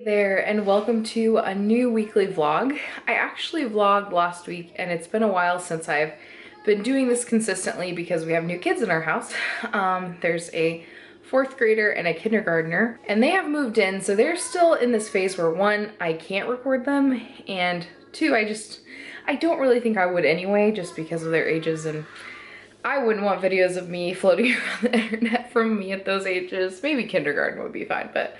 There, and welcome to a new weekly vlog. I actually vlogged last week and it's been a while since I've been doing this consistently because we have new kids in our house. There's a fourth grader and a kindergartner, and they have moved in, so they're still in this phase where one, I can't record them, and two, I don't really think I would anyway, just because of their ages, and I wouldn't want videos of me floating around the internet from me at those ages. Maybe kindergarten would be fine, but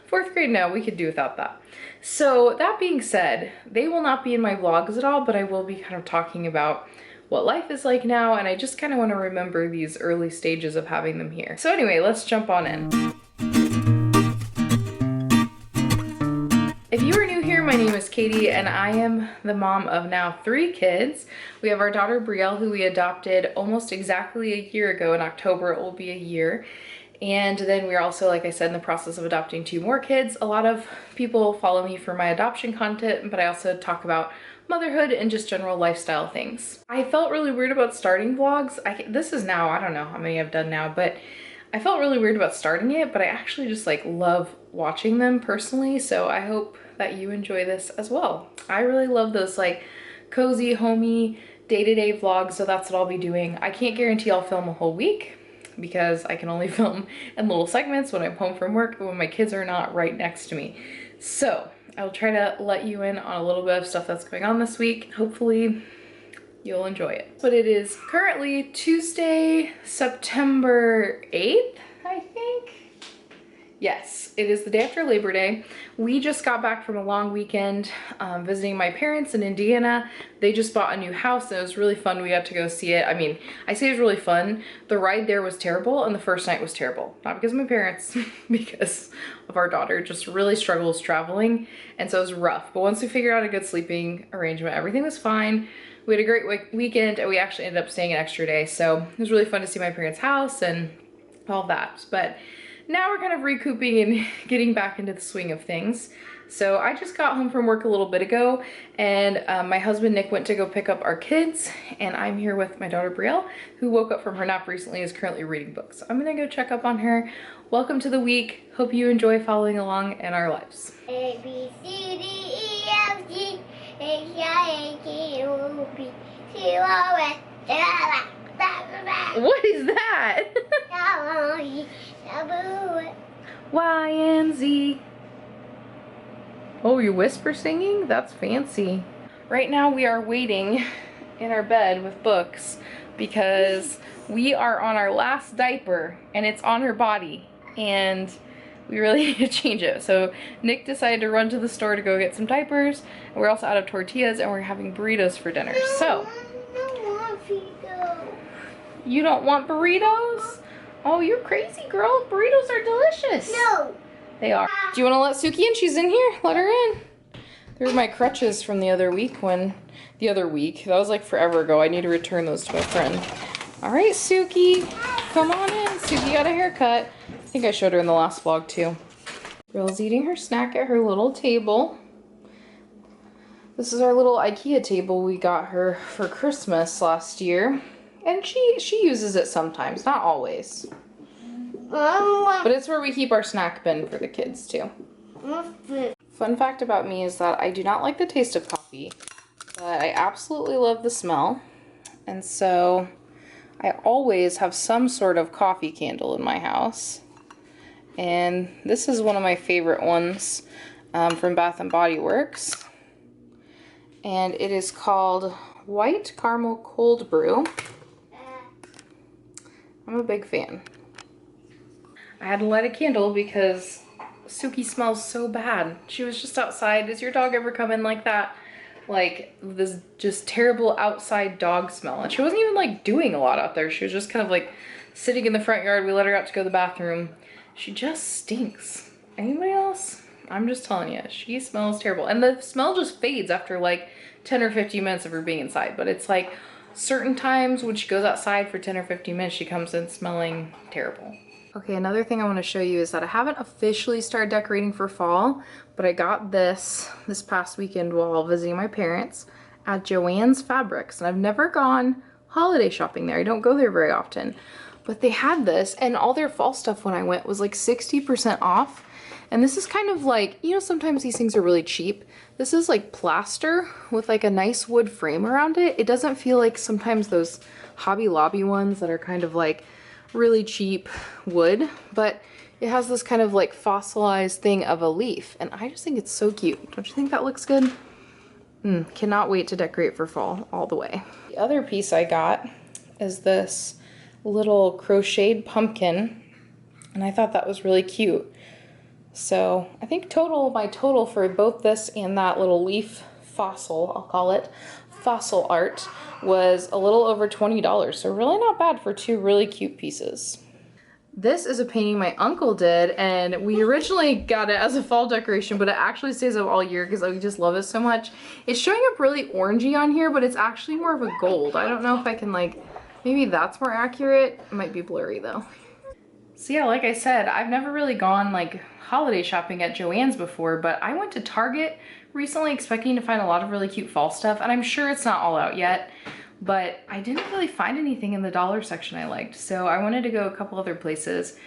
fourth grade, no, we could do without that. So that being said, they will not be in my vlogs at all, but I will be kind of talking about what life is like now, and I just kind of want to remember these early stages of having them here. So anyway, let's jump on in. If you are new here, my name is Katie and I am the mom of now 3 kids. We have our daughter Brielle, who we adopted almost exactly a year ago. In October it will be a year. And then we're also, like I said, in the process of adopting 2 more kids. A lot of people follow me for my adoption content, but I also talk about motherhood and just general lifestyle things. I felt really weird about starting vlogs. This is now, I don't know how many I've done now, but I felt really weird about starting it, but I actually just like love watching them personally, so I hope that you enjoy this as well. I really love those like cozy, homey, day-to-day vlogs, so that's what I'll be doing. I can't guarantee I'll film a whole week because I can only film in little segments when I'm home from work and when my kids are not right next to me. So I'll try to let you in on a little bit of stuff that's going on this week. Hopefully you'll enjoy it. But it is currently Tuesday, September 8th, I think. Yes, it is the day after Labor Day. We just got back from a long weekend visiting my parents in Indiana. They just bought a new house and it was really fun. We got to go see it. I mean, I say it was really fun. The ride there was terrible and the first night was terrible. Not because of my parents, because of our daughter. Just really struggles traveling, and so it was rough. But once we figured out a good sleeping arrangement, everything was fine. We had a great weekend and we actually ended up staying an extra day. So it was really fun to see my parents' house and all that. But now we're kind of recouping and getting back into the swing of things. So I just got home from work a little bit ago, and my husband Nick went to go pick up our kids, and I'm here with my daughter Brielle, who woke up from her nap recently and is currently reading books. I'm gonna go check up on her. Welcome to the week. Hope you enjoy following along in our lives. A, B, C, D, E, F, G, H, I, J, K, L, M, N, O, P, Q, R, S, T, U, V, What is that? Y and Z. Oh, you whisper singing? That's fancy. Right now we are waiting in our bed with books because we are on our last diaper and it's on her body and we really need to change it. So Nick decided to run to the store to go get some diapers, and we're also out of tortillas and we're having burritos for dinner. So you don't want burritos? Oh, you're crazy, girl. Burritos are delicious. No. They are. Do you want to let Suki in? She's in here. Let her in. They're my crutches from the other week that was like forever ago. I need to return those to my friend. All right, Suki. Come on in. Suki got a haircut. I think I showed her in the last vlog too. Rill's eating her snack at her little table. This is our little IKEA table we got her for Christmas last year. And she uses it sometimes, not always. But it's where we keep our snack bin for the kids too. Fun fact about me is that I do not like the taste of coffee, but I absolutely love the smell. And so I always have some sort of coffee candle in my house. And this is one of my favorite ones from Bath & Body Works. And it is called White Caramel Cold Brew. I'm a big fan. I had to light a candle because Suki smells so bad. She was just outside. Does your dog ever come in like that? Like this just terrible outside dog smell. And she wasn't even like doing a lot out there. She was just kind of like sitting in the front yard. We let her out to go to the bathroom. She just stinks. Anybody else? I'm just telling you, she smells terrible. And the smell just fades after like 10 or 15 minutes of her being inside. But it's like certain times when she goes outside for 10 or 15 minutes, she comes in smelling terrible. Okay, another thing I want to show you is that I haven't officially started decorating for fall, but I got this past weekend while visiting my parents at Joann's Fabrics, and I've never gone holiday shopping there. I don't go there very often, but they had this, and all their fall stuff when I went was like 60% off, And this is kind of like, you know, sometimes these things are really cheap. This is like plaster with like a nice wood frame around it. It doesn't feel like sometimes those Hobby Lobby ones that are kind of like really cheap wood, but it has this kind of like fossilized thing of a leaf. And I just think it's so cute. Don't you think that looks good? Cannot wait to decorate for fall all the way. The other piece I got is this little crocheted pumpkin, and I thought that was really cute. So I think my total for both this and that little leaf fossil, I'll call it, fossil art, was a little over $20. So really not bad for two really cute pieces. This is a painting my uncle did, and we originally got it as a fall decoration, but it actually stays up all year because we just love it so much. It's showing up really orangey on here, but it's actually more of a gold. I don't know if I can like, maybe that's more accurate. It might be blurry though. So yeah, like I said, I've never really gone like holiday shopping at Joann's before, but I went to Target recently expecting to find a lot of really cute fall stuff, and I'm sure it's not all out yet. But I didn't really find anything in the dollar section I liked, so I wanted to go a couple other places.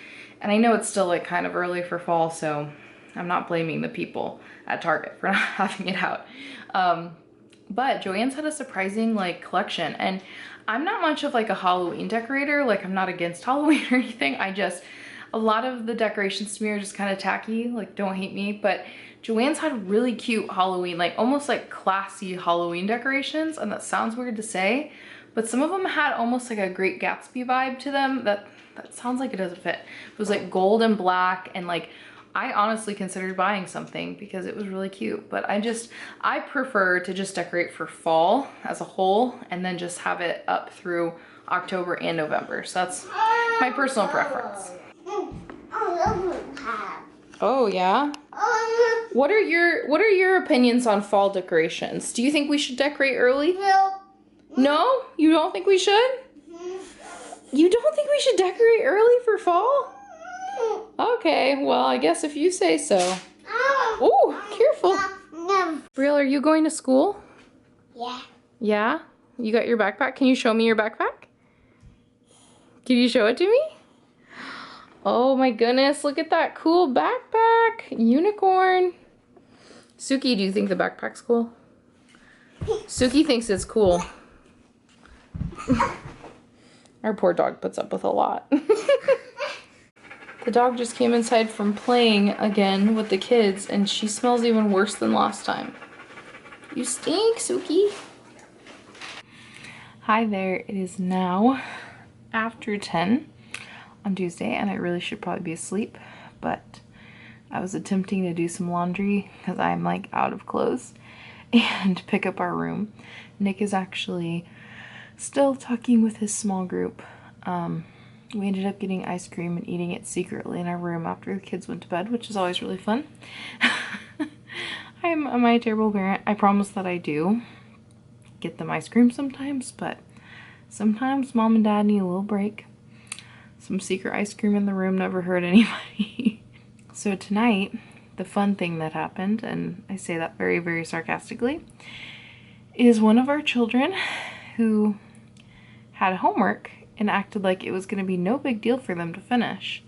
And I know it's still like kind of early for fall, so I'm not blaming the people at Target for not having it out. But Joann's had a surprising like collection, and I'm not much of like a Halloween decorator. Like I'm not against Halloween or anything. A lot of the decorations to me are just kind of tacky, like don't hate me, but Joann's had really cute Halloween, like almost like classy Halloween decorations, and that sounds weird to say, but some of them had almost like a Great Gatsby vibe to them. That sounds like it doesn't fit. It was like gold and black, and like I honestly considered buying something because it was really cute, but I prefer to just decorate for fall as a whole and then just have it up through October and November. So that's my personal preference. Oh yeah? What are your opinions on fall decorations? Do you think we should decorate early? No. No? You don't think we should? You don't think we should decorate early for fall? Okay, well, I guess if you say so. Oh, careful. Brielle, are you going to school? Yeah. Yeah? You got your backpack? Can you show me your backpack? Can you show it to me? Oh my goodness, look at that cool backpack. Unicorn. Suki, do you think the backpack's cool? Suki thinks it's cool. Our poor dog puts up with a lot. The dog just came inside from playing again with the kids, and she smells even worse than last time. You stink, Suki. Hi there, it is now after 10 on Tuesday, and I really should probably be asleep, but I was attempting to do some laundry because I'm like out of clothes and pick up our room. Nick is actually still talking with his small group. We ended up getting ice cream and eating it secretly in our room after the kids went to bed, which is always really fun. Am I a terrible parent? I promise that I do get them ice cream sometimes, but sometimes mom and dad need a little break. Some secret ice cream in the room never hurt anybody. So tonight, the fun thing that happened, and I say that very, very sarcastically, is one of our children who had homework and acted like it was going to be no big deal for them to finish,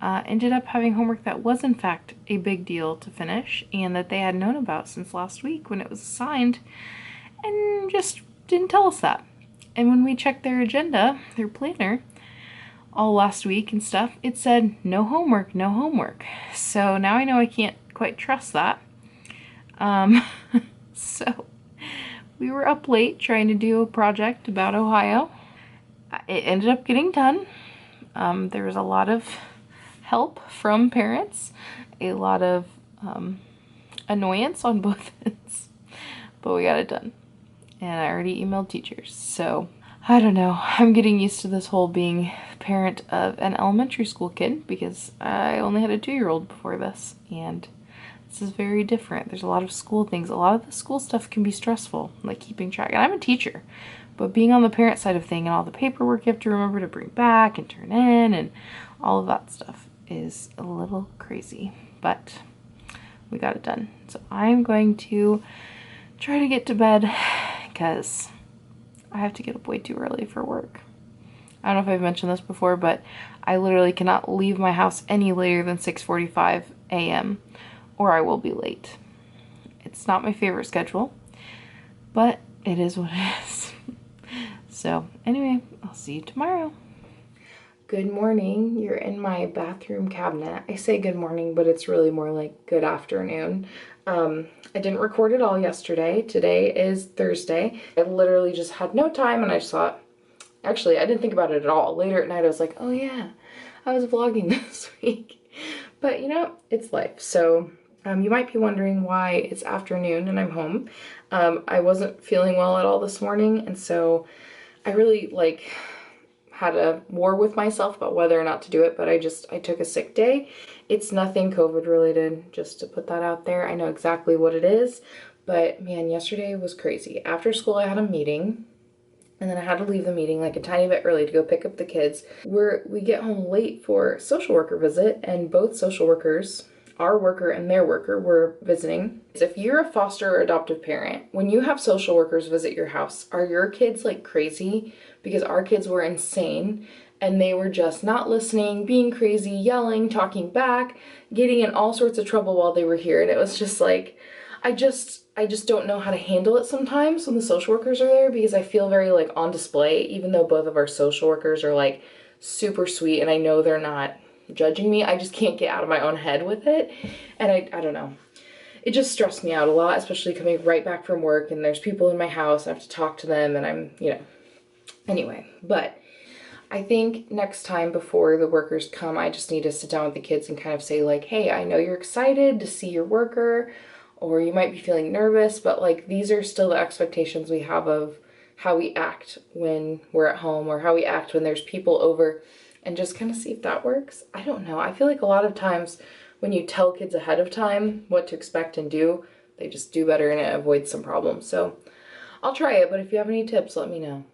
ended up having homework that was in fact a big deal to finish and that they had known about since last week when it was assigned, and just didn't tell us that. And when we checked their agenda, their planner, all last week and stuff, it said no homework, no homework. So now I know I can't quite trust that. So we were up late trying to do a project about Ohio. It ended up getting done. There was a lot of help from parents, a lot of annoyance on both ends, but we got it done. And I already emailed teachers, so I don't know. I'm getting used to this whole being parent of an elementary school kid because I only had a 2-year-old before this, and this is very different. There's a lot of school things. A lot of the school stuff can be stressful, like keeping track. And I'm a teacher, but being on the parent side of thing and all the paperwork you have to remember to bring back and turn in and all of that stuff is a little crazy, but we got it done. So I'm going to try to get to bed because I have to get up way too early for work. I don't know if I've mentioned this before, but I literally cannot leave my house any later than 6:45 a.m. or I will be late. It's not my favorite schedule, but it is what it is. So anyway, I'll see you tomorrow. Good morning. You're in my bathroom cabinet. I say good morning, but it's really more like good afternoon. I didn't record it all yesterday. Today is Thursday. I literally just had no time and I just thought, actually, I didn't think about it at all. Later at night, I was like, oh yeah, I was vlogging this week. But you know, it's life. So you might be wondering why it's afternoon and I'm home. I wasn't feeling well at all this morning, and so I really had a war with myself about whether or not to do it, but I took a sick day. It's nothing COVID related, just to put that out there. I know exactly what it is, but man, yesterday was crazy. After school, I had a meeting, and then I had to leave the meeting like a tiny bit early to go pick up the kids. We get home late for social worker visit, and both social workers, our worker and their worker, were visiting. If you're a foster or adoptive parent, when you have social workers visit your house, are your kids like crazy? Because our kids were insane and they were just not listening, being crazy, yelling, talking back, getting in all sorts of trouble while they were here. And it was just like, I just don't know how to handle it sometimes when the social workers are there, because I feel very like on display, even though both of our social workers are like super sweet and I know they're not judging me. I just can't get out of my own head with it. And I don't know. It just stressed me out a lot, especially coming right back from work and there's people in my house. I have to talk to them and I'm, anyway, but I think next time before the workers come, I just need to sit down with the kids and kind of say like, hey, I know you're excited to see your worker, or you might be feeling nervous, but like these are still the expectations we have of how we act when we're at home or how we act when there's people over, and just kind of see if that works. I don't know. I feel like a lot of times when you tell kids ahead of time what to expect and do, they just do better and it avoids some problems. So I'll try it, but if you have any tips, let me know.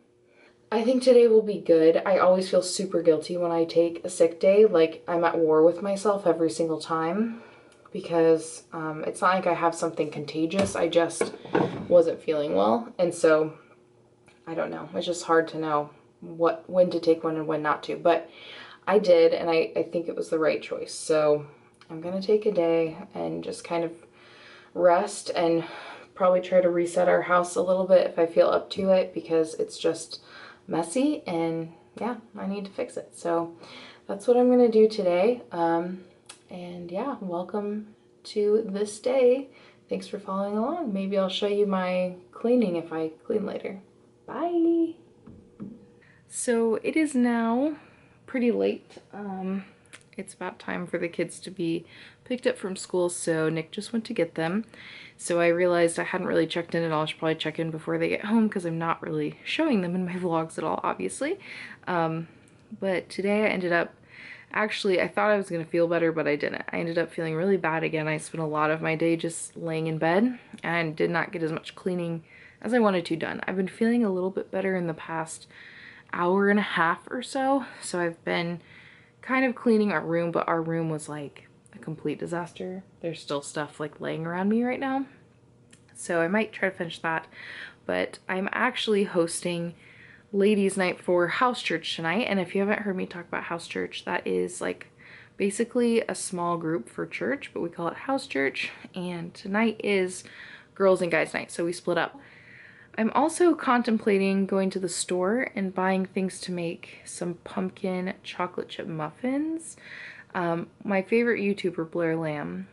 I think today will be good. I always feel super guilty when I take a sick day, like I'm at war with myself every single time, because it's not like I have something contagious. I just wasn't feeling well, and so I don't know. It's just hard to know when to take one and when not to, but I did, and I think it was the right choice. So I'm gonna take a day and just kind of rest and probably try to reset our house a little bit if I feel up to it, because it's just messy and yeah, I need to fix it. So that's what I'm gonna do today. And yeah, welcome to this day. Thanks for following along. Maybe I'll show you my cleaning if I clean later. Bye. So it is now pretty late. It's about time for the kids to be picked up from school, so Nick just went to get them. So I realized I hadn't really checked in at all. I should probably check in before they get home because I'm not really showing them in my vlogs at all, obviously. But today I ended up, actually I thought I was gonna feel better, but I didn't. I ended up feeling really bad again. I spent a lot of my day just laying in bed and did not get as much cleaning as I wanted to done. I've been feeling a little bit better in the past hour and a half or so. So I've been kind of cleaning our room, but our room was like a complete disaster. There's still stuff like laying around me right now. So I might try to finish that, but I'm actually hosting ladies' night for house church tonight. And if you haven't heard me talk about house church, that is like basically a small group for church, but we call it house church. And tonight is girls and guys night, so we split up. I'm also contemplating going to the store and buying things to make some pumpkin chocolate chip muffins. My favorite YouTuber, Blair Lamb,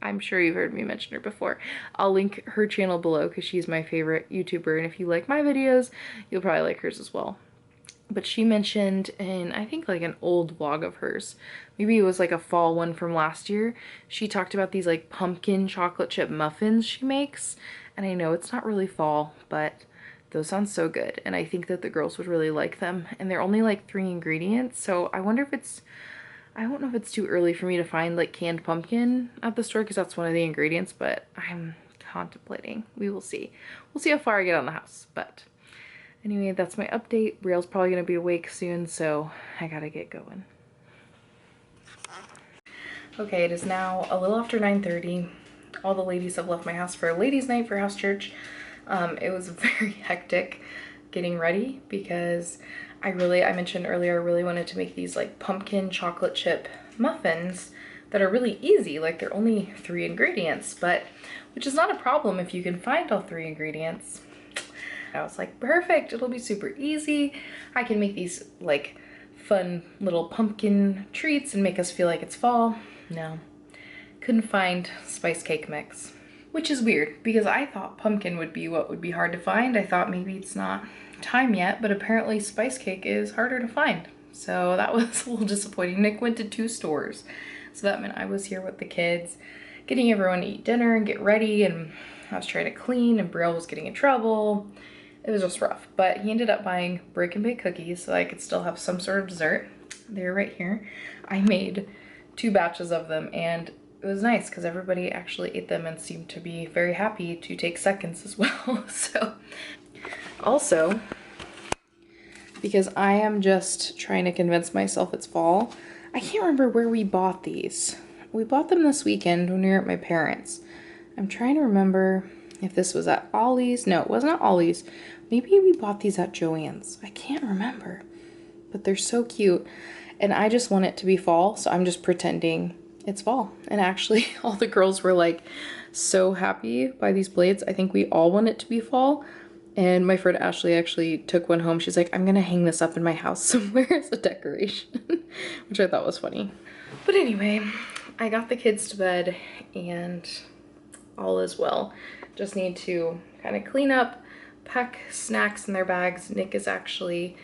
I'm sure you've heard me mention her before. I'll link her channel below because she's my favorite YouTuber, and if you like my videos, you'll probably like hers as well. But she mentioned in, I think like an old vlog of hers, maybe it was like a fall one from last year, she talked about these like pumpkin chocolate chip muffins she makes. And I know it's not really fall, but those sound so good. And I think that the girls would really like them. And they're only like 3 ingredients. So I wonder if it's, I don't know if it's too early for me to find like canned pumpkin at the store because that's one of the ingredients, but I'm contemplating. We will see. We'll see how far I get on the house. But anyway, that's my update. Brielle's probably going to be awake soon, so I gotta get going. Okay, it is now a little after 9:30. All the ladies have left my house for a ladies' night for house church. It was very hectic getting ready because I mentioned earlier, I really wanted to make these like pumpkin chocolate chip muffins that are really easy, like they're only 3 ingredients, but which is not a problem if you can find all 3 ingredients. I was like, perfect, it'll be super easy. I can make these like fun little pumpkin treats and make us feel like it's fall. No, couldn't find spice cake mix, which is weird because I thought pumpkin would be what would be hard to find. I thought maybe it's not time yet, but apparently spice cake is harder to find. So that was a little disappointing. Nick went to 2 stores. So that meant I was here with the kids, getting everyone to eat dinner and get ready, and I was trying to clean and Brielle was getting in trouble. It was just rough, but he ended up buying break and bake cookies so I could still have some sort of dessert. They're right here. I made 2 batches of them and it was nice because everybody actually ate them and seemed to be very happy to take seconds as well. So also, because I am just trying to convince myself it's fall, I can't remember where we bought these. We bought them this weekend when we were at my parents'. I'm trying to remember if this was at Ollie's. No, it wasn't at Ollie's. Maybe we bought these at Joann's. I can't remember, but they're so cute. And I just want it to be fall, so I'm just pretending it's fall. And actually, all the girls were like so happy by these blades. I think we all want it to be fall. And my friend Ashley actually took one home. She's like, I'm gonna hang this up in my house somewhere as a decoration, which I thought was funny. But anyway, I got the kids to bed and all is well. Just need to kind of clean up, pack snacks in their bags. Nick is actually,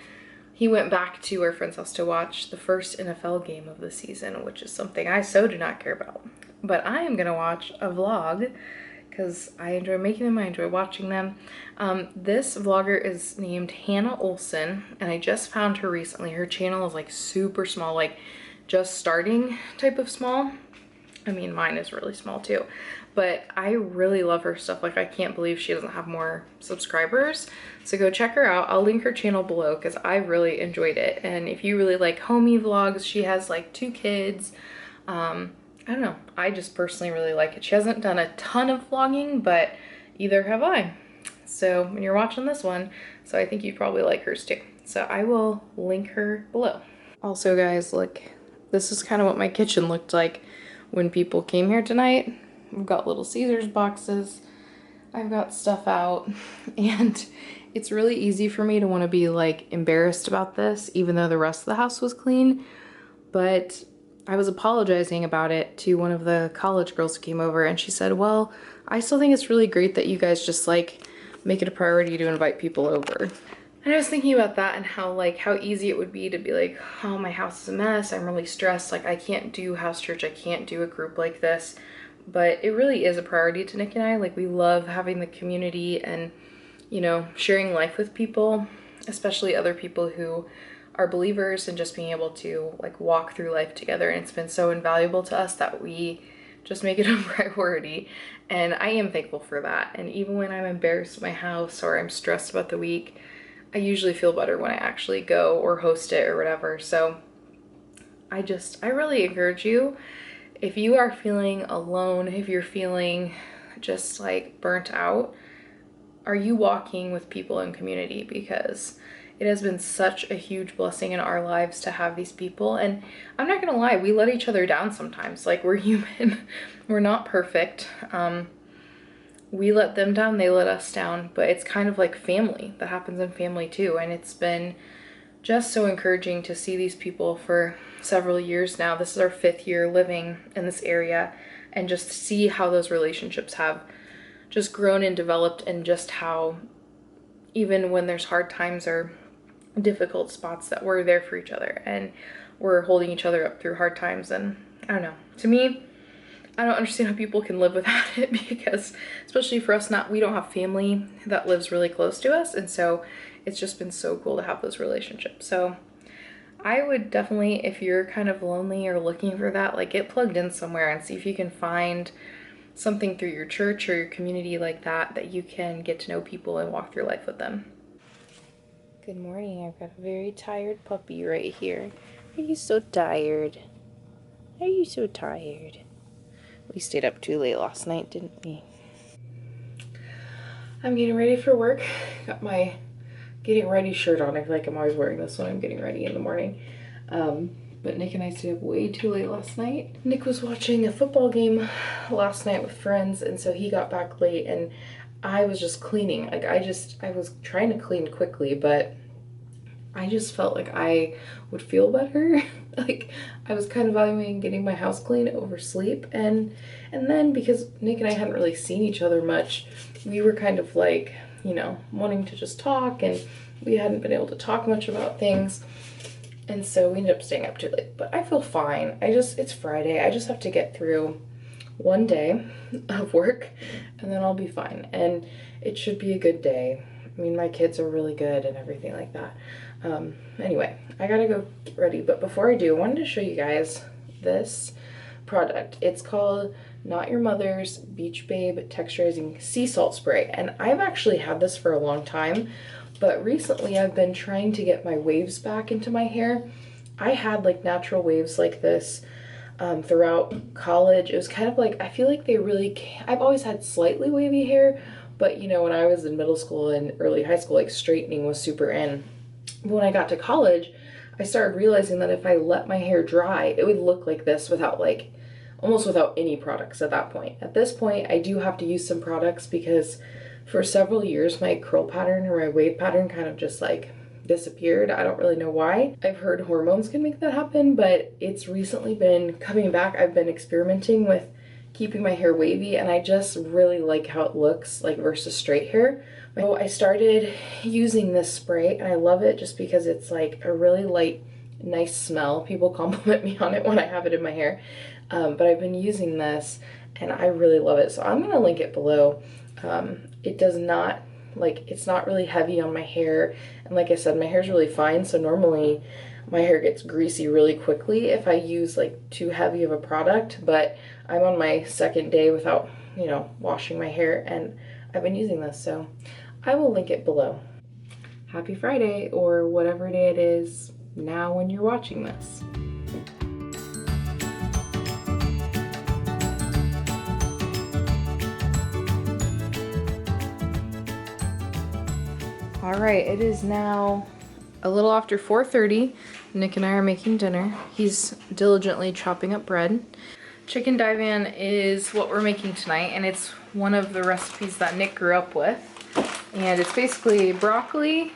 he went back to our friend's house to watch the first NFL game of the season, which is something I so do not care about. But I am gonna watch a vlog because I enjoy making them, I enjoy watching them. This vlogger is named Hannah Olson, and I just found her recently. Her channel is like super small, like just starting type of small. I mean, mine is really small too, but I really love her stuff. Like, I can't believe she doesn't have more subscribers. So go check her out. I'll link her channel below because I really enjoyed it. And if you really like homey vlogs, she has like 2 kids. I don't know. I just personally really like it. She hasn't done a ton of vlogging, but either have I. So when you're watching this one, so I think you'd probably like hers too. So I will link her below. Also guys, look, this is kind of what my kitchen looked like when people came here tonight. I've got Little Caesars boxes. I've got stuff out, and it's really easy for me to want to be like embarrassed about this, even though the rest of the house was clean. But I was apologizing about it to one of the college girls who came over, and she said, well, I still think it's really great that you guys just like make it a priority to invite people over. And I was thinking about that and how easy it would be to be like, oh, my house is a mess, I'm really stressed, like I can't do house church, I can't do a group like this. But it really is a priority to Nick and I. Like, we love having the community and, you know, sharing life with people, especially other people who are believers, and just being able to like walk through life together. And it's been so invaluable to us that we just make it a priority. And I am thankful for that. And even when I'm embarrassed at my house or I'm stressed about the week, I usually feel better when I actually go or host it or whatever. So I really encourage you, if you are feeling alone, if you're feeling just like burnt out, are you walking with people in community? Because it has been such a huge blessing in our lives to have these people. And I'm not gonna lie, we let each other down sometimes. Like, we're human, we're not perfect. We let them down, they let us down, but it's kind of like family. That happens in family too. And it's been just so encouraging to see these people for several years now. This is our 5th year living in this area, and just see how those relationships have just grown and developed, and just how even when there's hard times or difficult spots, that we're there for each other and we're holding each other up through hard times. And I don't know, to me, I don't understand how people can live without it, because especially for us, we don't have family that lives really close to us, and so it's just been so cool to have those relationships. So I would definitely, if you're kind of lonely or looking for that, like, get plugged in somewhere and see if you can find something through your church or your community like that, that you can get to know people and walk through life with them. Good morning. I've got a very tired puppy right here. Are you so tired? Are you so tired? We stayed up too late last night, didn't we? I'm getting ready for work. Got my getting ready shirt on. I feel like I'm always wearing this when I'm getting ready in the morning. but Nick and I stayed up way too late last night. Nick was watching a football game last night with friends, and so he got back late, and I was just cleaning. Like, I was trying to clean quickly, but I just felt like I would feel better. Like, I was kind of valuing getting my house clean over sleep, and then because Nick and I hadn't really seen each other much, we were kind of like, you know, wanting to just talk, and we hadn't been able to talk much about things, and so we ended up staying up too late. But I feel fine. It's Friday. I just have to get through one day of work, and then I'll be fine, and it should be a good day. I mean, my kids are really good and everything like that. Anyway, I gotta go get ready, but before I do, I wanted to show you guys this product. It's called Not Your Mother's Beach Babe Texturizing Sea Salt Spray, and I've actually had this for a long time, but recently I've been trying to get my waves back into my hair. I had like natural waves like this throughout college. It was kind of like, I feel like I've always had slightly wavy hair, but you know, when I was in middle school and early high school, like straightening was super in. But when I got to college, I started realizing that if I let my hair dry, it would look like this without like, almost without any products at that point. At this point, I do have to use some products because for several years, my curl pattern or my wave pattern kind of just like disappeared. I don't really know why. I've heard hormones can make that happen, but it's recently been coming back. I've been experimenting with keeping my hair wavy, and I just really like how it looks like versus straight hair. So I started using this spray, and I love it just because it's like a really light, nice smell. People compliment me on it when I have it in my hair, but I've been using this and I really love it. So I'm gonna link it below. It does not, like, it's not really heavy on my hair, and like I said, my hair's really fine, so normally my hair gets greasy really quickly if I use like too heavy of a product, but I'm on my second day without, you know, washing my hair, and I've been using this, so I will link it below. Happy Friday, or whatever day it is now when you're watching this. All right, it is now a little after 4:30. Nick and I are making dinner. He's diligently chopping up bread. Chicken daivan is what we're making tonight, and it's one of the recipes that Nick grew up with. And it's basically broccoli,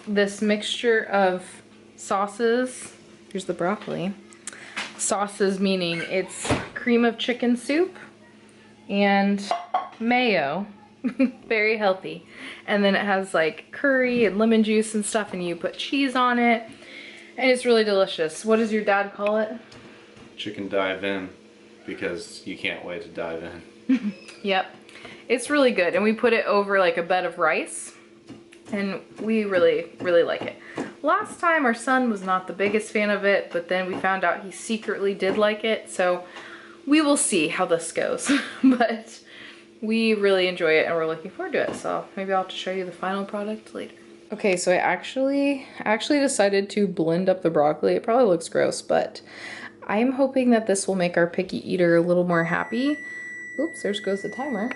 this mixture of sauces. Here's the broccoli. Sauces meaning it's cream of chicken soup and mayo. Very healthy. And then it has like curry and lemon juice and stuff, and you put cheese on it, and it's really delicious. What does your dad call it? Chicken dive in, because you can't wait to dive in. Yep. It's really good, and we put it over like a bed of rice, and we really, really like it. Last time our son was not the biggest fan of it, but then we found out he secretly did like it, so we will see how this goes. But we really enjoy it, and we're looking forward to it, so maybe I'll have to show you the final product later. Okay, so I actually decided to blend up the broccoli. It probably looks gross, but I'm hoping that this will make our picky eater a little more happy. Oops, there goes the timer.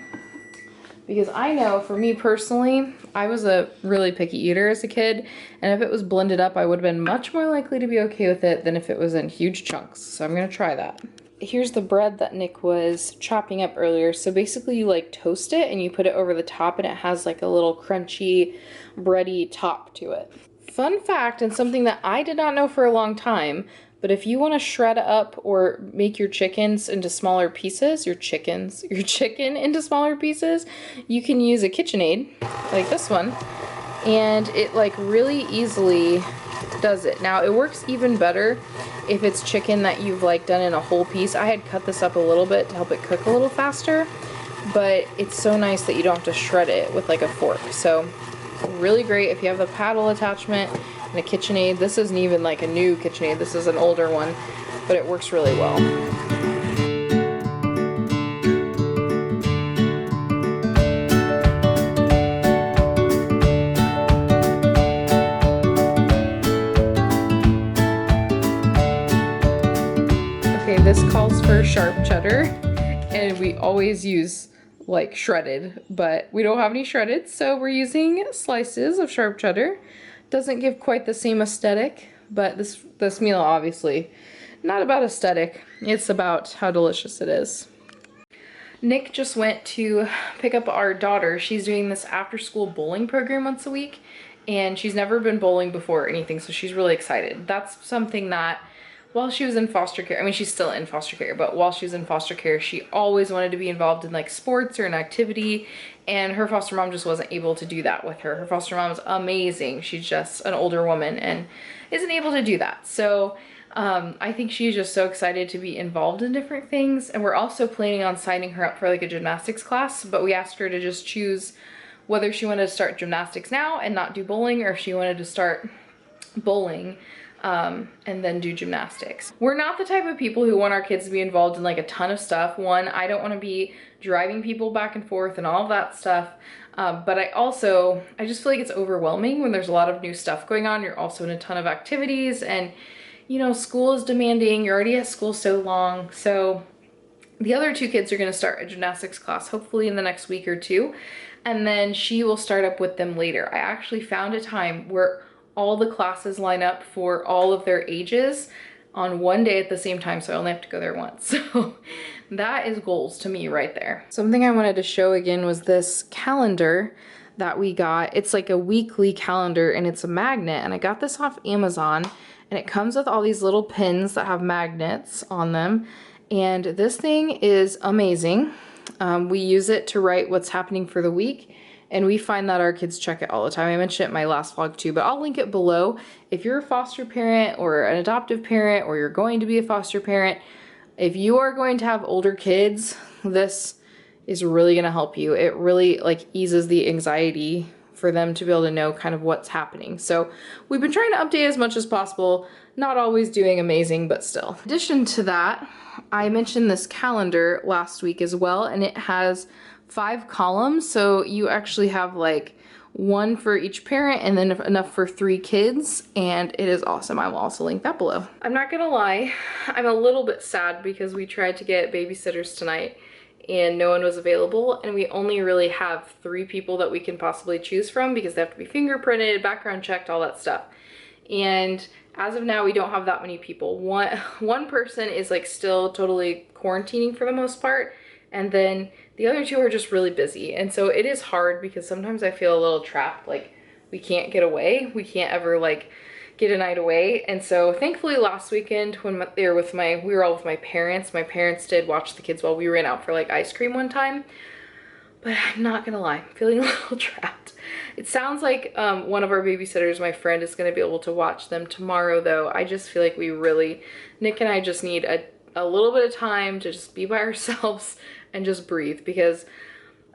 Because I know for me personally, I was a really picky eater as a kid, and if it was blended up, I would have been much more likely to be okay with it than if it was in huge chunks. So I'm gonna try that. Here's the bread that Nick was chopping up earlier. So basically you like toast it and you put it over the top, and it has like a little crunchy, bready top to it. Fun fact, and something that I did not know for a long time, but if you want to shred up or make your chickens into smaller pieces, your chicken into smaller pieces, you can use a KitchenAid like this one, and it like really easily does it. Now it works even better if it's chicken that you've like done in a whole piece. I had cut this up a little bit to help it cook a little faster, but it's so nice that you don't have to shred it with like a fork. So really great if you have the paddle attachment and a KitchenAid. This isn't even like a new KitchenAid, this is an older one, but it works really well. Okay, this calls for sharp cheddar, and we always use like shredded, but we don't have any shredded, so we're using slices of sharp cheddar. Doesn't give quite the same aesthetic, But this meal, obviously, not about aesthetic. It's about how delicious it is. Nick just went to pick up our daughter. She's doing this after-school bowling program once a week, and she's never been bowling before or anything, so she's really excited. That's something that while she was in foster care, I mean, she's still in foster care, but while she was in foster care, she always wanted to be involved in like sports or an activity, and her foster mom just wasn't able to do that with her. Her foster mom is amazing. She's just an older woman and isn't able to do that. So I think she's just so excited to be involved in different things, and we're also planning on signing her up for like a gymnastics class, but we asked her to just choose whether she wanted to start gymnastics now and not do bowling, or if she wanted to start bowling and then do gymnastics. We're not the type of people who want our kids to be involved in like a ton of stuff. One, I don't want to be driving people back and forth and all of that stuff. But I just feel like it's overwhelming when there's a lot of new stuff going on. You're also in a ton of activities, and you know, school is demanding. You're already at school so long. So the other two kids are going to start a gymnastics class hopefully in the next week or two, and then she will start up with them later. I actually found a time where all the classes line up for all of their ages on one day at the same time, so I only have to go there once. So that is goals to me right there. Something I wanted to show again was this calendar that we got. It's like a weekly calendar and it's a magnet, and I got this off Amazon, and it comes with all these little pins that have magnets on them, and this thing is amazing. We use it to write what's happening for the week, and we find that our kids check it all the time. I mentioned it in my last vlog too, but I'll link it below. If you're a foster parent or an adoptive parent, or you're going to be a foster parent, if you are going to have older kids, this is really gonna help you. It really like eases the anxiety for them to be able to know kind of what's happening. So we've been trying to update as much as possible, not always doing amazing, but still. In addition to that, I mentioned this calendar last week as well, and it has 5 columns, so you actually have like one for each parent and then enough for 3 kids, and it is awesome. I will also link that below. I'm not gonna lie, I'm a little bit sad because we tried to get babysitters tonight and no one was available, and we only really have 3 people that we can possibly choose from because they have to be fingerprinted, background checked, all that stuff. And as of now, we don't have that many people. One person is like still totally quarantining for the most part, and then the other 2 are just really busy. And so it is hard because sometimes I feel a little trapped, like we can't get away. We can't ever like get a night away. And so thankfully last weekend when they were we were all with my parents did watch the kids while we ran out for like ice cream one time. But I'm not gonna lie, I'm feeling a little trapped. It sounds like one of our babysitters, my friend, is gonna be able to watch them tomorrow though. I just feel like Nick and I just need a little bit of time to just be by ourselves and just breathe, because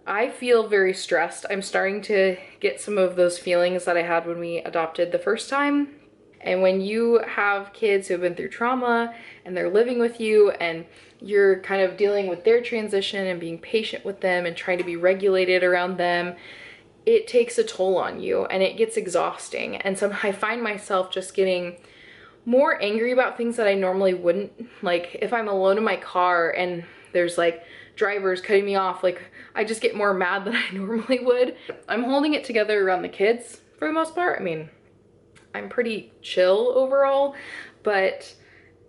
I feel very stressed. I'm starting to get some of those feelings that I had when we adopted the first time. And when you have kids who have been through trauma and they're living with you and you're kind of dealing with their transition and being patient with them and trying to be regulated around them, it takes a toll on you and it gets exhausting. And so I find myself just getting more angry about things that I normally wouldn't. Like if I'm alone in my car and there's like drivers cutting me off, like I just get more mad than I normally would. I'm holding it together around the kids for the most part. I mean, I'm pretty chill overall, but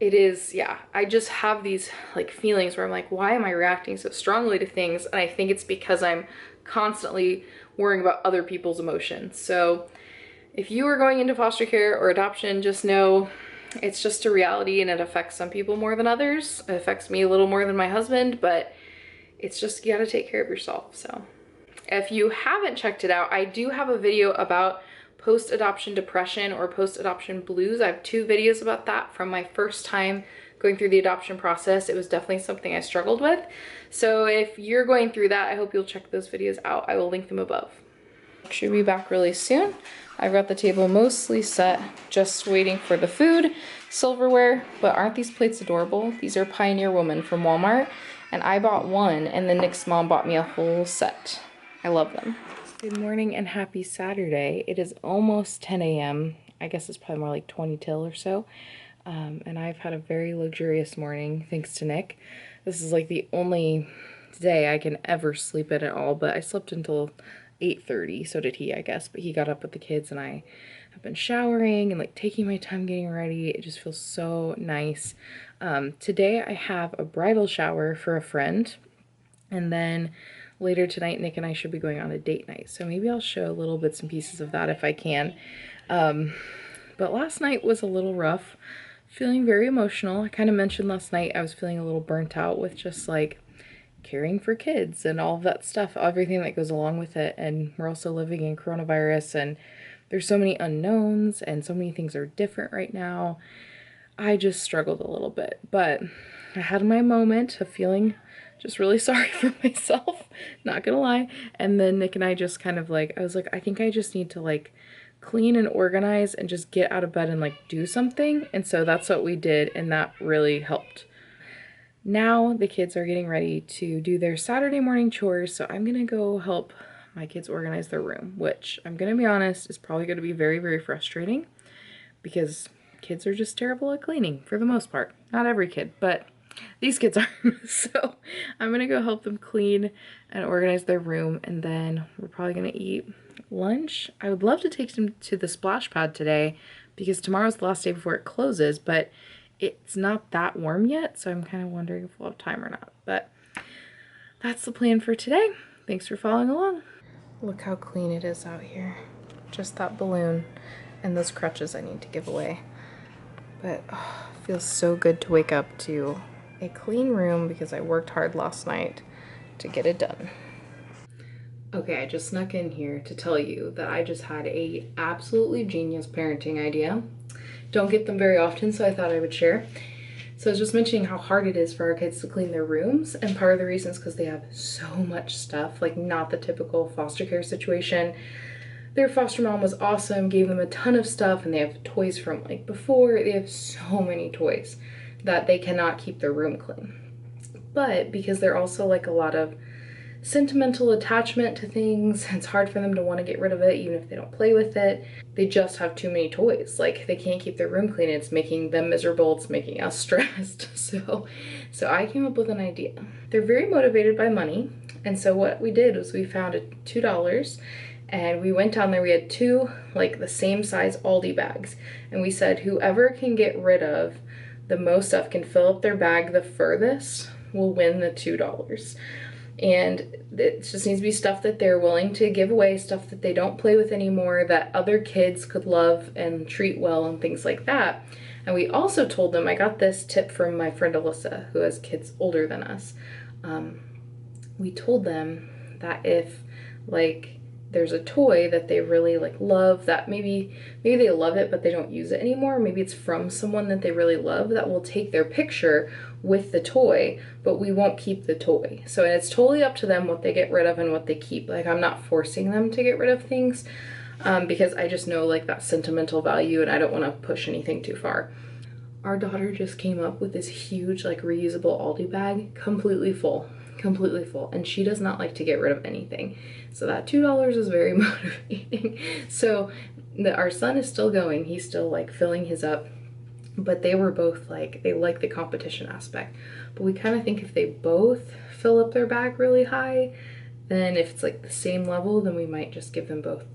it is, yeah, I just have these like feelings where I'm like, why am I reacting so strongly to things? And I think it's because I'm constantly worrying about other people's emotions. So if you are going into foster care or adoption, just know it's just a reality and it affects some people more than others. It affects me a little more than my husband, but it's just, you gotta take care of yourself. So if you haven't checked it out, I do have a video about post-adoption depression or post-adoption blues. I have 2 videos about that from my first time going through the adoption process. It was definitely something I struggled with. So if you're going through that, I hope you'll check those videos out. I will link them above. Should be back really soon. I've got the table mostly set, just waiting for the food, silverware, but aren't these plates adorable? These are Pioneer Woman from Walmart, and I bought one, and then Nick's mom bought me a whole set. I love them. Good morning and happy Saturday. It is almost 10 a.m. I guess it's probably more like 20 till or so. And I've had a very luxurious morning thanks to Nick. This is like the only day I can ever sleep in at all, but I slept until 8:30, so did he, I guess, but he got up with the kids and I I've been showering and like taking my time getting ready. It just feels so nice. Today I have a bridal shower for a friend, and then later tonight Nick and I should be going on a date night. So maybe I'll show little bits and pieces of that if I can. But last night was a little rough. Feeling very emotional. I kind of mentioned last night I was feeling a little burnt out with just like caring for kids and all of that stuff, everything that goes along with it. And we're also living in coronavirus, and there's so many unknowns and so many things are different right now. I just struggled a little bit, but I had my moment of feeling just really sorry for myself, not gonna lie. And then Nick and I just kind of like, I was like, I think I just need to like clean and organize and just get out of bed and like do something. And so that's what we did, and that really helped. Now the kids are getting ready to do their Saturday morning chores, so I'm gonna go help my kids organize their room, which I'm gonna be honest is probably gonna be very, very frustrating because kids are just terrible at cleaning for the most part. Not every kid, but these kids are. So I'm gonna go help them clean and organize their room, and then we're probably gonna eat lunch. I would love to take them to the splash pad today because tomorrow's the last day before it closes, but it's not that warm yet, so I'm kind of wondering if we'll have time or not. But that's the plan for today. Thanks for following along. Look how clean it is out here. Just that balloon and those crutches I need to give away. But oh, it feels so good to wake up to a clean room because I worked hard last night to get it done. Okay, I just snuck in here to tell you that I just had a absolutely genius parenting idea. Don't get them very often, so I thought I would share. So I was just mentioning how hard it is for our kids to clean their rooms, and part of the reason is because they have so much stuff, like not the typical foster care situation. Their foster mom was awesome, gave them a ton of stuff, and they have toys from like before. They have so many toys that they cannot keep their room clean. But because they're also like a lot of sentimental attachment to things, it's hard for them to want to get rid of it even if they don't play with it. They just have too many toys. Like they can't keep their room clean. It's making them miserable. It's making us stressed. So I came up with an idea. They're very motivated by money. And so what we did was we found $2 and we went down there. We had two like the same size Aldi bags. And we said whoever can get rid of the most stuff, can fill up their bag the furthest, will win the $2. And it just needs to be stuff that they're willing to give away, stuff that they don't play with anymore, that other kids could love and treat well and things like that. And we also told them, I got this tip from my friend Alyssa, who has kids older than us. We told them that if like there's a toy that they really like love, that maybe they love it but they don't use it anymore, maybe it's from someone that they really love, that will take their picture with the toy, but we won't keep the toy. So it's totally up to them what they get rid of and what they keep. Like I'm not forcing them to get rid of things because I just know like that sentimental value and I don't want to push anything too far. Our daughter just came up with this huge like reusable Aldi bag, completely full, and she does not like to get rid of anything. So that $2 is very motivating. So our son is still going, he's still like filling his up, but they were both like, they like the competition aspect. But we kind of think if they both fill up their bag really high, then if it's like the same level, then we might just give them both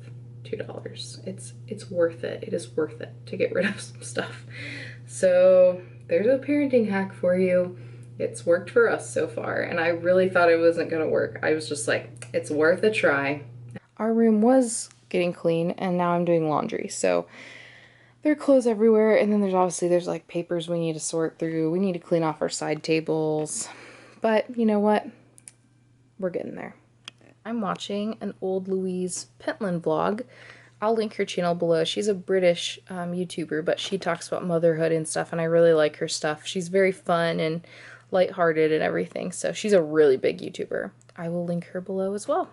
$2. It's worth it. It is worth it to get rid of some stuff. So there's a parenting hack for you. It's worked for us so far, and I really thought it wasn't gonna work. I was just like, it's worth a try. Our room was getting clean, and now I'm doing laundry. So there are clothes everywhere, and then there's like papers we need to sort through. We need to clean off our side tables. But you know what? We're getting there. I'm watching an old Louise Pentland vlog. I'll link her channel below. She's a British YouTuber, but she talks about motherhood and stuff, and I really like her stuff. She's very fun and lighthearted and everything, so she's a really big YouTuber. I will link her below as well.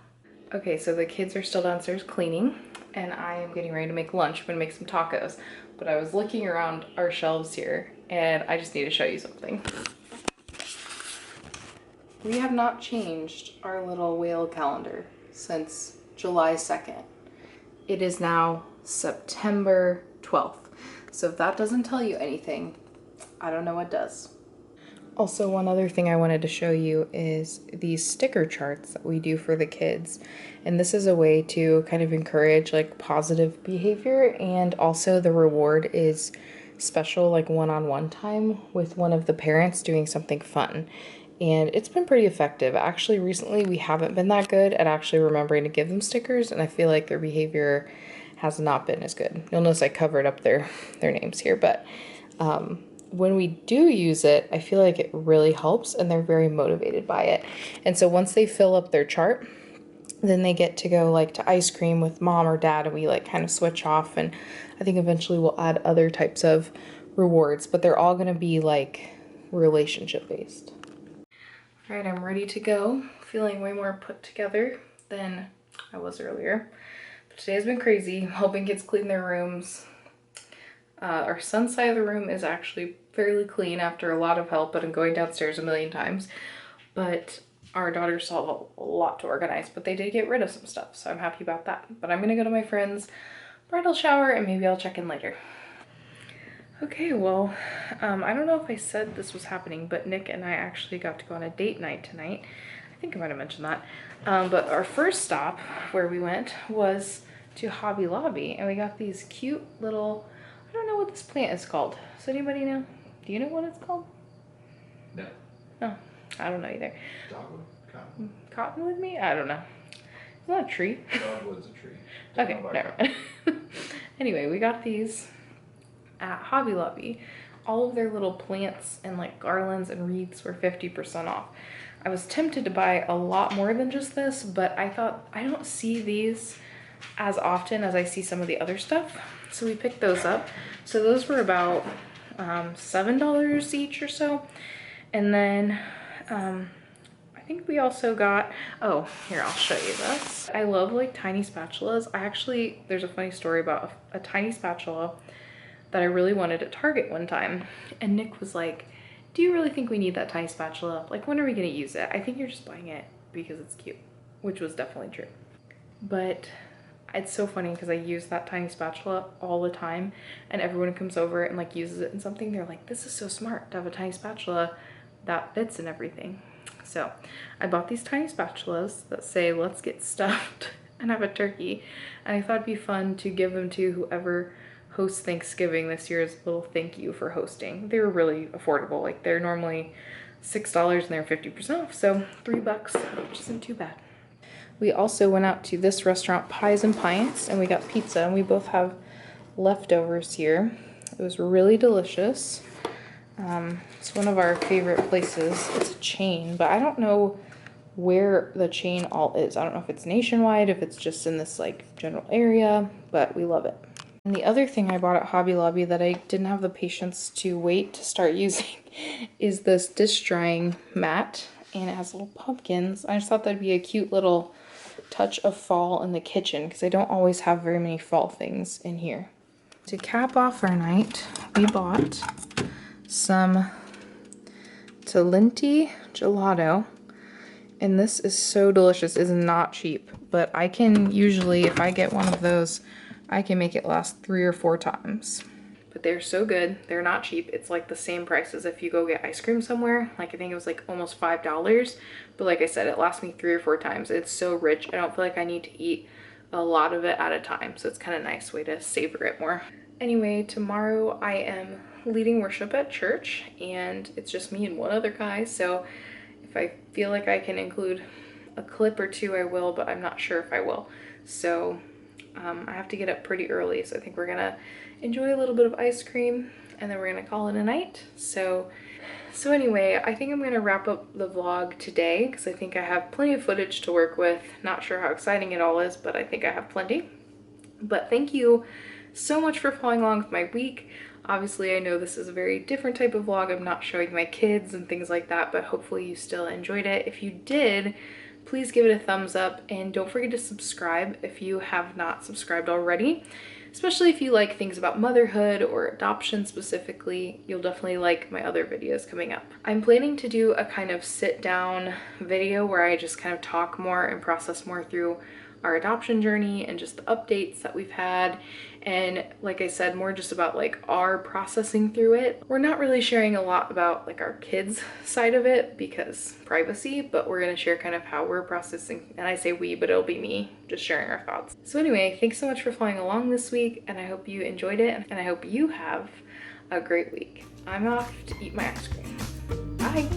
Okay, so the kids are still downstairs cleaning, and I am getting ready to make lunch. I'm gonna make some tacos, but I was looking around our shelves here, and I just need to show you something. We have not changed our little whale calendar since July 2nd. It is now September 12th. So if that doesn't tell you anything, I don't know what does. Also, one other thing I wanted to show you is these sticker charts that we do for the kids. And this is a way to kind of encourage like positive behavior, and also the reward is special like one-on-one time with one of the parents doing something fun. And it's been pretty effective. Actually, recently we haven't been that good at actually remembering to give them stickers, and I feel like their behavior has not been as good. You'll notice I covered up their names here, but when we do use it, I feel like it really helps and they're very motivated by it. And so once they fill up their chart, then they get to go like to ice cream with mom or dad, and we like kind of switch off, and I think eventually we'll add other types of rewards, but they're all going to be like relationship based. All right, I'm ready to go. Feeling way more put together than I was earlier. But today has been crazy, helping kids clean their rooms. Our son's side of the room is actually fairly clean after a lot of help, but I'm going downstairs a million times. But our daughters still have a lot to organize, but they did get rid of some stuff, so I'm happy about that. But I'm gonna go to my friend's bridal shower and maybe I'll check in later. Okay, well, I don't know if I said this was happening, but Nick and I actually got to go on a date night tonight. I think I might have mentioned that. But our first stop where we went was to Hobby Lobby, and we got these cute little, I don't know what this plant is called. Does anybody know? Do you know what it's called? No. No, I don't know either. Dogwood? Cotton? Cottonwood, me? I don't know. It's not a tree. Dogwood's a tree. Okay, never mind. Anyway, we got these at Hobby Lobby. All of their little plants and like garlands and wreaths were 50% off. I was tempted to buy a lot more than just this, but I thought I don't see these as often as I see some of the other stuff. So we picked those up. So those were about $7 each or so. And then I think we also got, oh, here, I'll show you this. I love like tiny spatulas. There's a funny story about a tiny spatula that I really wanted at Target one time. And Nick was like, do you really think we need that tiny spatula? Like, when are we gonna use it? I think you're just buying it because it's cute, which was definitely true. But it's so funny because I use that tiny spatula all the time, and everyone who comes over and like uses it in something, they're like, this is so smart to have a tiny spatula that fits and everything. So I bought these tiny spatulas that say, let's get stuffed and have a turkey. And I thought it'd be fun to give them to whoever hosts Thanksgiving this year as a little thank you for hosting. They were really affordable. Like, they're normally $6 and they're 50% off. So $3, which isn't too bad. We also went out to this restaurant, Pies and Pints, and we got pizza, and we both have leftovers here. It was really delicious. It's one of our favorite places. It's a chain, but I don't know where the chain all is. I don't know if it's nationwide, if it's just in this like general area, but we love it. And the other thing I bought at Hobby Lobby that I didn't have the patience to wait to start using is this dish drying mat, and it has little pumpkins. I just thought that'd be a cute little touch of fall in the kitchen because I don't always have very many fall things in here. To cap off our night, we bought some Talenti gelato, and this is so delicious. It's not cheap, but I can usually, if I get one of those, I can make it last 3 or 4 times. But they're so good. They're not cheap. It's like the same price as if you go get ice cream somewhere. Like, I think it was like almost $5, but like I said, it lasts me 3 or 4 times. It's so rich. I don't feel like I need to eat a lot of it at a time, so it's kind of a nice way to savor it more. Anyway, tomorrow I am leading worship at church, and it's just me and one other guy, so if I feel like I can include a clip or 2, I will, but I'm not sure if I will. So I have to get up pretty early, so I think we're gonna enjoy a little bit of ice cream, and then we're gonna call it a night. So anyway, I think I'm gonna wrap up the vlog today because I think I have plenty of footage to work with. Not sure how exciting it all is, but I think I have plenty. But thank you so much for following along with my week. Obviously, I know this is a very different type of vlog. I'm not showing my kids and things like that, but hopefully you still enjoyed it. If you did, please give it a thumbs up, and don't forget to subscribe if you have not subscribed already. especially if you like things about motherhood or adoption specifically. You'll definitely like my other videos coming up. I'm planning to do a kind of sit down video where I just kind of talk more and process more through our adoption journey and just the updates that we've had, and like I said, more just about like our processing through it. We're not really sharing a lot about like our kids side of it because privacy, but we're going to share kind of how we're processing, and I say we, but it'll be me just sharing our thoughts. So anyway, thanks so much for following along this week, and I hope you enjoyed it, and I hope you have a great week. I'm off to eat my ice cream. Bye.